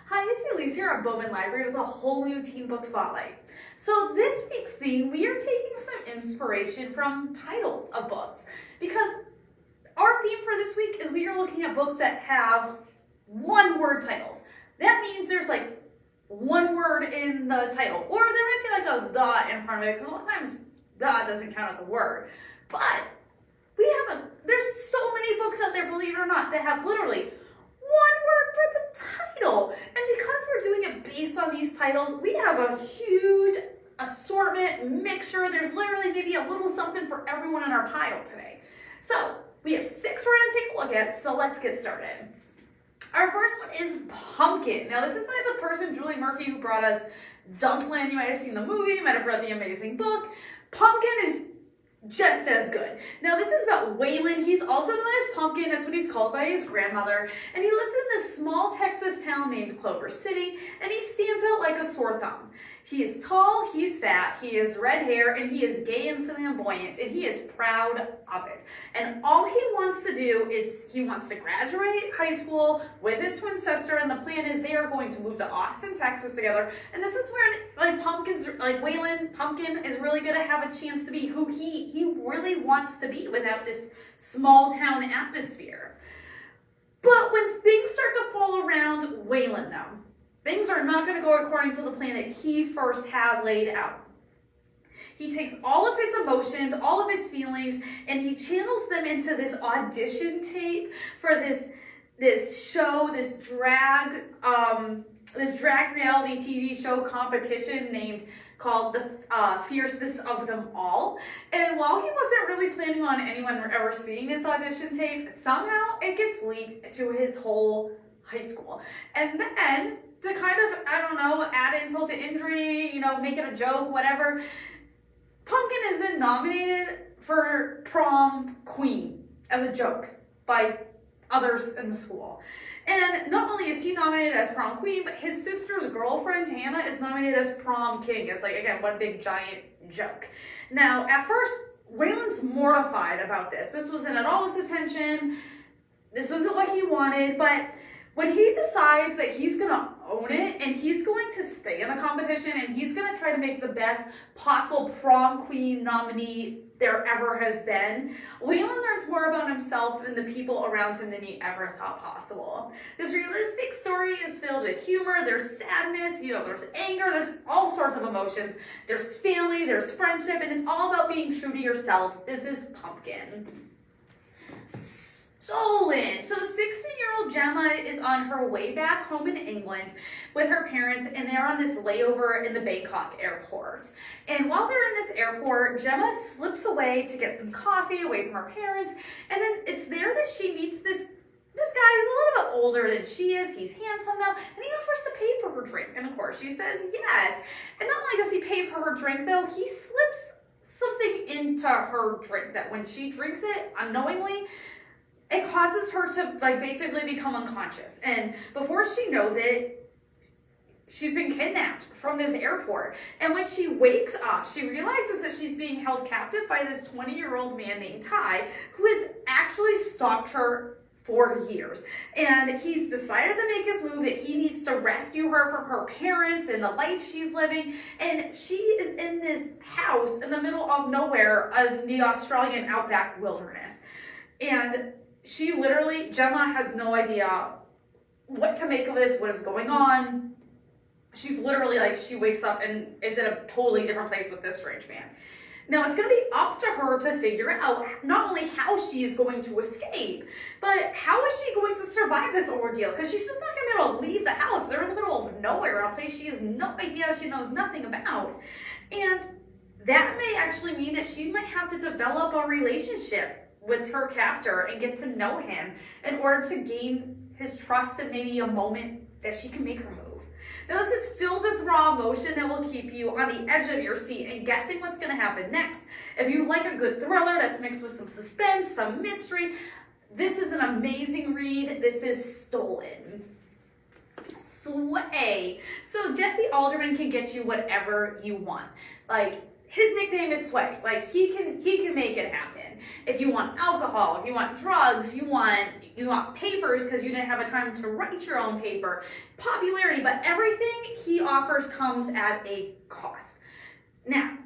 Hi, it's Elise here at Bowman Library with a whole new teen book spotlight. So this week's theme, we are taking some inspiration from titles of books because our theme for this week is we are looking at books that have one-word titles. That means there's like one word in the title, or there might be like a the in front of it because a lot of times the doesn't count as a word. But there's so many books out there, believe it or not, that have literally one word for the title. And because we're doing it based on these titles, we have a huge assortment, mixture. There's literally maybe a little something for everyone in our pile today. So we have 6 we're going to take a look at, so let's get started. Our first one is Pumpkin. Now this is by the person, Julie Murphy, who brought us Dumpling. You might have seen the movie, you might have read the amazing book. Pumpkin is just as good. Now this is about Waylon. He's also known as Pumpkin. That's what he's called by his grandmother. And he lives in this small Texas town named Clover City, and he stands out like a sore thumb. He is tall, he's fat, he has red hair, and he is gay and flamboyant, and he is proud of it. And all he wants to do is he wants to graduate high school with his twin sister, and the plan is they are going to move to Austin, Texas together. And this is where Waylon Pumpkin is really going to have a chance to be who he really wants to be without this small town atmosphere. But when things start to fall around Waylon, though, things are not going to go according to the plan that he first had laid out. He takes all of his emotions, all of his feelings, and he channels them into this audition tape for this show, this drag reality TV show competition called the Fiercest of Them All. And while he wasn't really planning on anyone ever seeing this audition tape, somehow it gets leaked to his whole high school. And then, to kind of, add insult to injury, make it a joke, whatever, Pumpkin is then nominated for prom queen as a joke by others in the school. And not only is he nominated as prom queen, but his sister's girlfriend, Hannah, is nominated as prom king. It's again, one big giant joke. Now, at first, Waylon's mortified about this. This wasn't at all his intention. This wasn't what he wanted, but when he decides that he's going to own it and he's going to stay in the competition and he's going to try to make the best possible prom queen nominee there ever has been, Waylon learns more about himself and the people around him than he ever thought possible. This realistic story is filled with humor, there's sadness, there's anger, there's all sorts of emotions, there's family, there's friendship, and it's all about being true to yourself. This is Pumpkin. Stolen. So 16-year-old Gemma is on her way back home in England with her parents, and they're on this layover in the Bangkok airport. And while they're in this airport, Gemma slips away to get some coffee away from her parents, and then it's there that she meets this guy who's a little bit older than she is. He's handsome now, and he offers to pay for her drink. And of course she says yes. And not only does he pay for her drink though, he slips something into her drink that when she drinks it unknowingly, it causes her to basically become unconscious. And before she knows it, she's been kidnapped from this airport. And when she wakes up, she realizes that she's being held captive by this 20-year-old man named Ty, who has actually stalked her for years. And he's decided to make his move that he needs to rescue her from her parents and the life she's living. And she is in this house in the middle of nowhere in the Australian outback wilderness. And Gemma has no idea what to make of this, what is going on. She's literally she wakes up and is in a totally different place with this strange man. Now, it's going to be up to her to figure out not only how she is going to escape, but how is she going to survive this ordeal? Because she's just not going to be able to leave the house. They're in the middle of nowhere, in a place she has no idea, she knows nothing about. And that may actually mean that she might have to develop a relationship with her captor and get to know him in order to gain his trust and maybe a moment that she can make her move. Now this is filled with raw emotion that will keep you on the edge of your seat and guessing what's going to happen next. If you like a good thriller that's mixed with some suspense, some mystery, this is an amazing read. This is Stolen. Sway. So Jesse Alderman can get you whatever you want. his nickname is Sway. Like, he can make it happen. If you want alcohol, if you want drugs, you want papers because you didn't have a time to write your own paper, popularity, but everything he offers comes at a cost. Now,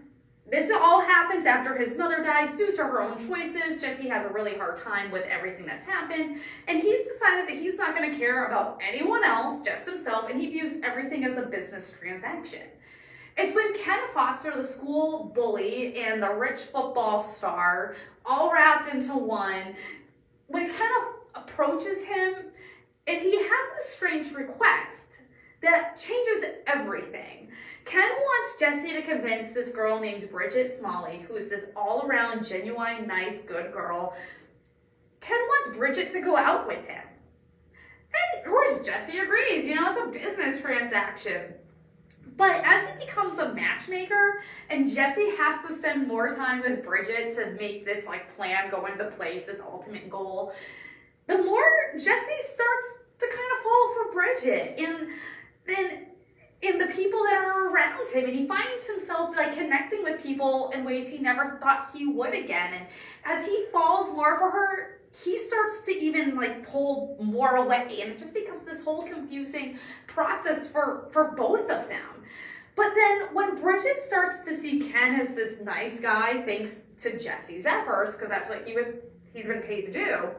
this all happens after his mother dies due to her own choices. Jesse has a really hard time with everything that's happened, and he's decided that he's not going to care about anyone else, just himself, and he views everything as a business transaction. It's when Ken Foster, the school bully, and the rich football star, all wrapped into one, when Ken approaches him, and he has this strange request that changes everything. Ken wants Jesse to convince this girl named Bridget Smalley, who is this all-around, genuine, nice, good girl. Ken wants Bridget to go out with him. And of course, Jesse agrees. It's a business transaction. But as he becomes a matchmaker, and Jesse has to spend more time with Bridget to make this plan go into place, this ultimate goal, the more Jesse starts to kind of fall for Bridget. And then in the people that are around him, and he finds himself connecting with people in ways he never thought he would again. And as he falls more for her, he starts to even pull more away, and it just becomes this whole confusing process for both of them. But then when Bridget starts to see Ken as this nice guy, thanks to Jesse's efforts, because that's what he's been paid to do,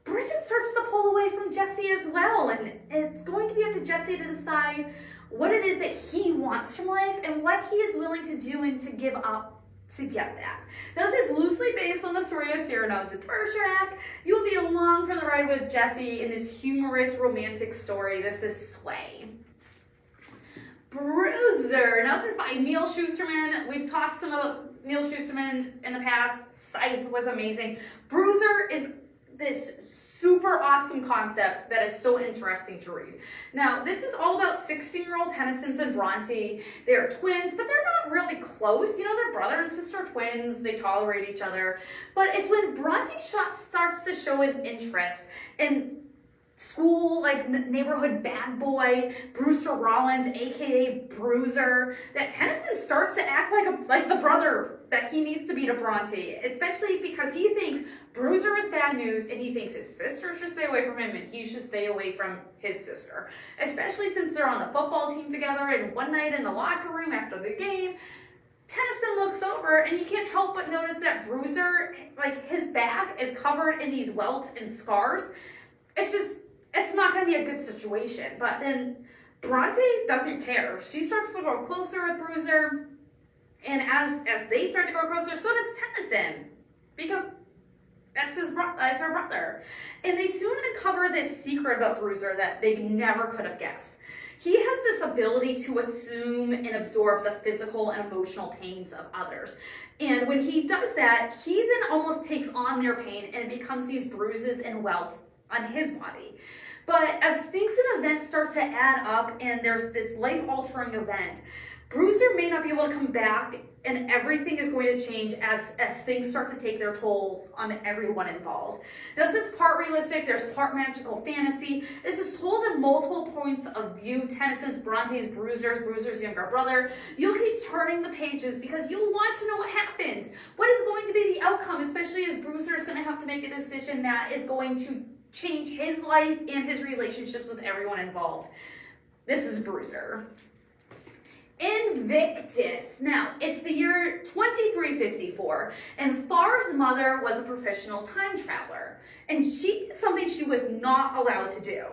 Bridget starts to pull away from Jesse as well, and it's going to be up to Jesse to decide what it is that he wants from life and what he is willing to do and to give up to get that. Now, this is loosely based on the story of Cyrano de Bergerac. You'll be along for the ride with Jesse in this humorous romantic story. This is Sway. Bruiser. Now, this is by Neil Shusterman. We've talked some about Neil Shusterman in the past. Scythe was amazing. Bruiser is this super awesome concept that is so interesting to read. Now, this is all about 16-year-old Tennyson's and Bronte. They're twins, but they're not really close. They're brother and sister twins. They tolerate each other. But it's when Bronte starts to show an interest in school, neighborhood bad boy, Brewster Rollins, aka Bruiser, that Tennyson starts to act like the brother that he needs to be to Bronte, especially because he thinks Bruiser is bad news, and he thinks his sister should stay away from him, and he should stay away from his sister, especially since they're on the football team together, and one night in the locker room after the game, Tennyson looks over, and he can't help but notice that Bruiser, his back is covered in these welts and scars. It's not going to be a good situation. But then Bronte doesn't care. She starts to grow closer with Bruiser, and as they start to grow closer, so does Tennyson, because that's her brother. And they soon uncover this secret about Bruiser that they never could have guessed. He has this ability to assume and absorb the physical and emotional pains of others. And when he does that, he then almost takes on their pain, and it becomes these bruises and welts on his body. But as things and events start to add up, and there's this life-altering event, Bruiser may not be able to come back, and everything is going to change as things start to take their tolls on everyone involved. Now, this is part realistic, there's part magical fantasy. This is told in multiple points of view: Tennyson's, Bronte's, Bruiser's younger brother. You'll keep turning the pages because you'll want to know what happens. What is going to be the outcome, especially as Bruiser is going to have to make a decision that is going to change his life and his relationships with everyone involved. This is Bruiser. Invictus. Now, it's the year 2354, and Far's mother was a professional time traveler, and she did something she was not allowed to do.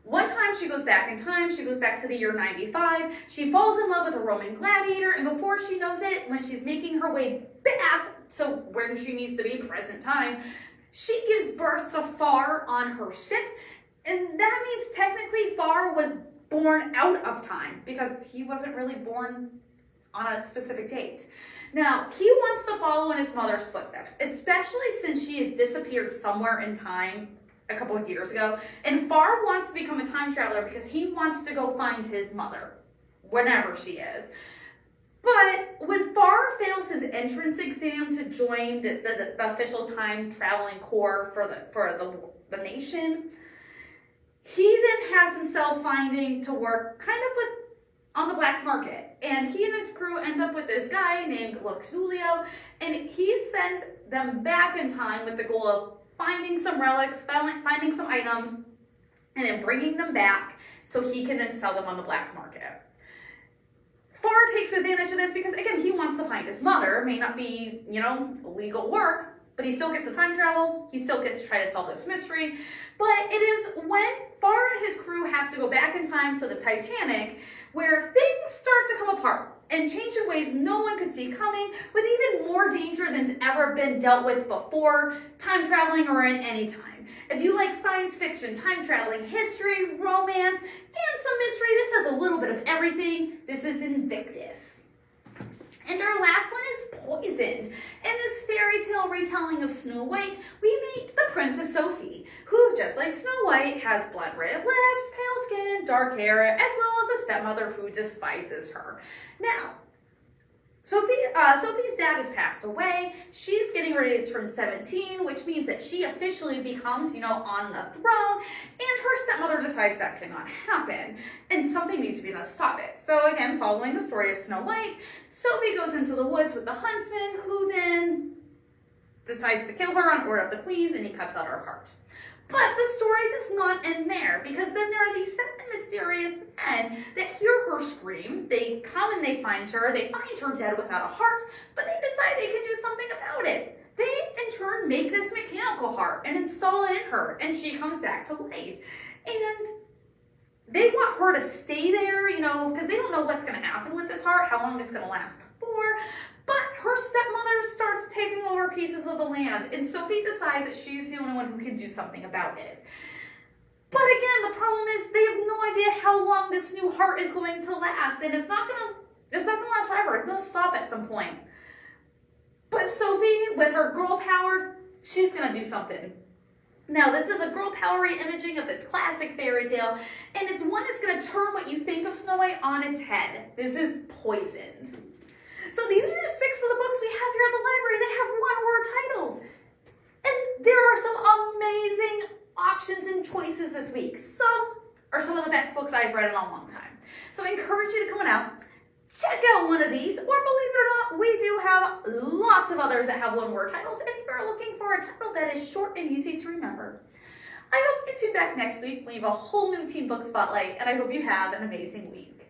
One time she goes back in time, she goes back to the year 95, she falls in love with a Roman gladiator, and before she knows it, when she's making her way back to when she needs to be, present time, she gives birth to Far on her ship, and that means technically Far was born out of time because he wasn't really born on a specific date. Now, he wants to follow in his mother's footsteps, especially since she has disappeared somewhere in time a couple of years ago, and Far wants to become a time traveler because he wants to go find his mother, whenever she is. But when Far fails his entrance exam to join the official time traveling corps for the nation, he then has himself finding to work kind of with on the black market. And he and his crew end up with this guy named Luxulio, and he sends them back in time with the goal of finding some relics, finding some items, and then bringing them back so he can then sell them on the black market. Farr takes advantage of this because, again, he wants to find his mother. It may not be, legal work, but he still gets to time travel. He still gets to try to solve this mystery. But it is when Farr and his crew have to go back in time to the Titanic where things start to come apart and change in ways no one could see coming, with even more danger than's ever been dealt with before, time traveling or in any time. If you like science fiction, time traveling, history, romance, and some mystery, this has a little bit of everything. This is Invictus. And our last one is Poisoned. In this fairy tale retelling of Snow White, we meet the Princess Sophie, who, just like Snow White, has blood-red lips, pale skin, dark hair, as well as a stepmother who despises her. Now, Sophie's dad has passed away. She's getting ready to turn 17, which means that she officially becomes, on the throne, and her stepmother decides that cannot happen, and something needs to be done to stop it. So again, following the story of Snow White, Sophie goes into the woods with the huntsman, who then decides to kill her on order of the queens, and he cuts out her heart. But the story does not end there, because then there are these 7 mysterious men that hear her scream. They come and they find her. They find her dead without a heart, but they decide they can do something about it. They, in turn, make this mechanical heart and install it in her, and she comes back to life. And they want her to stay there, because they don't know what's going to happen with this heart, how long it's going to last for. But her stepmother starts taking over pieces of the land, and Sophie decides that she's the only one who can do something about it. But again, the problem is they have no idea how long this new heart is going to last, and it's not gonna last forever. It's gonna stop at some point. But Sophie, with her girl power, she's gonna do something. Now, this is a girl power imaging of this classic fairy tale, and it's one that's gonna turn what you think of Snow White on its head. This is Poisoned. So these are just 6 of the books we have here at the library. They have one-word titles. And there are some amazing options and choices this week. Some are some of the best books I've read in a long time. So I encourage you to come on out, check out one of these, or believe it or not, we do have lots of others that have one-word titles if you're looking for a title that is short and easy to remember. I hope you tune back next week when we have a whole new teen book spotlight, and I hope you have an amazing week.